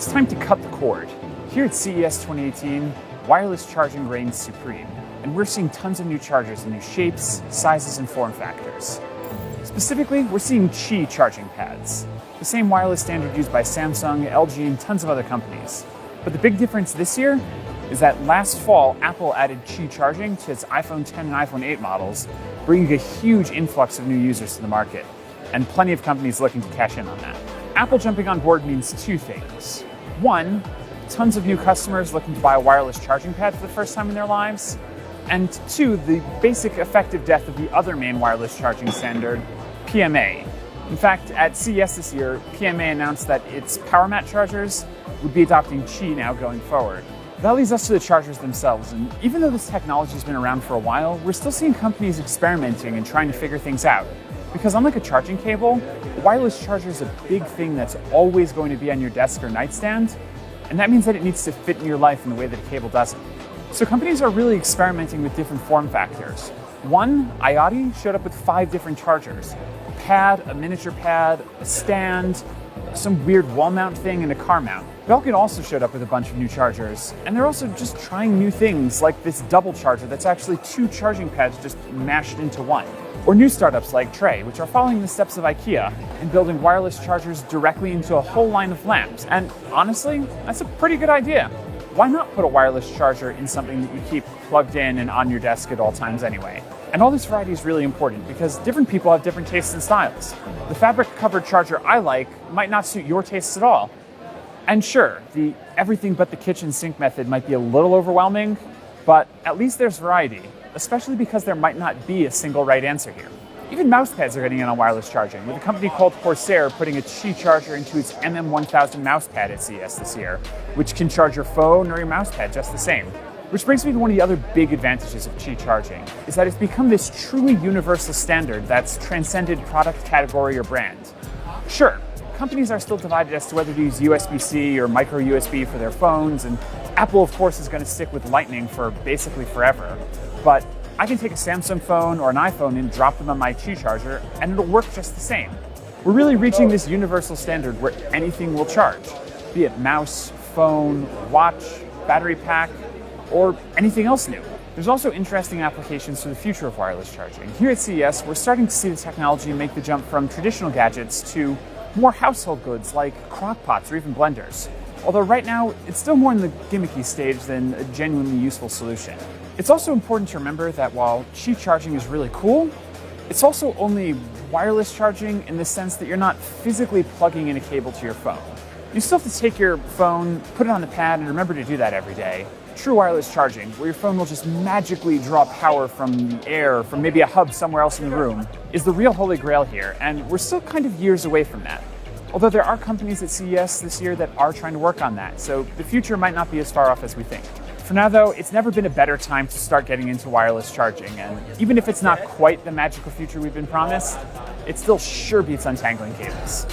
It's time to cut the cord. Here at CES 2018, wireless charging reigns supreme, and we're seeing tons of new chargers in new shapes, sizes, and form factors. Specifically, we're seeing Qi charging pads, the same wireless standard used by Samsung, LG, and tons of other companies. But the big difference this year is that last fall, Apple added Qi charging to its iPhone 10 and iPhone 8 models, bringing a huge influx of new users to the market, and plenty of companies looking to cash in on that. Apple jumping on board means two things. One, tons of new customers looking to buy a wireless charging pad for the first time in their lives. And two, the basic effective death of the other main wireless charging standard, PMA. In fact, at CES this year, PMA announced that its PowerMat chargers would be adopting Qi now going forward. That leads us to the chargers themselves, and even though this technology has been around for a while, we're still seeing companies experimenting and trying to figure things out. Because unlike a charging cable, a wireless charger is a big thing that's always going to be on your desk or nightstand, and that means that it needs to fit in your life in the way that a cable doesn't. So companies are really experimenting with different form factors. One, IoT, showed up with 5 different chargers. A pad, a miniature pad, a stand, some weird wall mount thing, and a car mount. Belkin also showed up with a bunch of new chargers, and they're also just trying new things like this double charger that's actually 2 charging pads just mashed into one. Or new startups like Tray, which are following the steps of IKEA and building wireless chargers directly into a whole line of lamps. And honestly, that's a pretty good idea. Why not put a wireless charger in something that you keep plugged in and on your desk at all times anyway? And all this variety is really important because different people have different tastes and styles. The fabric-covered charger I like might not suit your tastes at all. And sure, the everything but the kitchen sink method might be a little overwhelming, but at least there's variety, especially because there might not be a single right answer here. Even mousepads are getting in on wireless charging, with a company called Corsair putting a Qi charger into its MM1000 mousepad at CES this year, which can charge your phone or your mousepad just the same. Which brings me to one of the other big advantages of Qi charging, is that it's become this truly universal standard that's transcended product category or brand. Sure, companies are still divided as to whether to use USB-C or micro USB for their phones, and Apple, of course, is going to stick with Lightning for basically forever. But I can take a Samsung phone or an iPhone and drop them on my Qi charger, and it'll work just the same. We're really reaching this universal standard where anything will charge, be it mouse, phone, watch, battery pack, or anything else new. There's also interesting applications for the future of wireless charging. Here at CES, we're starting to see the technology make the jump from traditional gadgets to more household goods like crock pots or even blenders. Although right now, it's still more in the gimmicky stage than a genuinely useful solution. It's also important to remember that while Qi charging is really cool, it's also only wireless charging in the sense that you're not physically plugging in a cable to your phone. You still have to take your phone, put it on the pad, and remember to do that every day. True wireless charging, where your phone will just magically draw power from the air, from maybe a hub somewhere else in the room, is the real holy grail here, and we're still kind of years away from that. Although there are companies at CES this year that are trying to work on that, so the future might not be as far off as we think. For now though, it's never been a better time to start getting into wireless charging, and even if it's not quite the magical future we've been promised, it still sure beats untangling cables.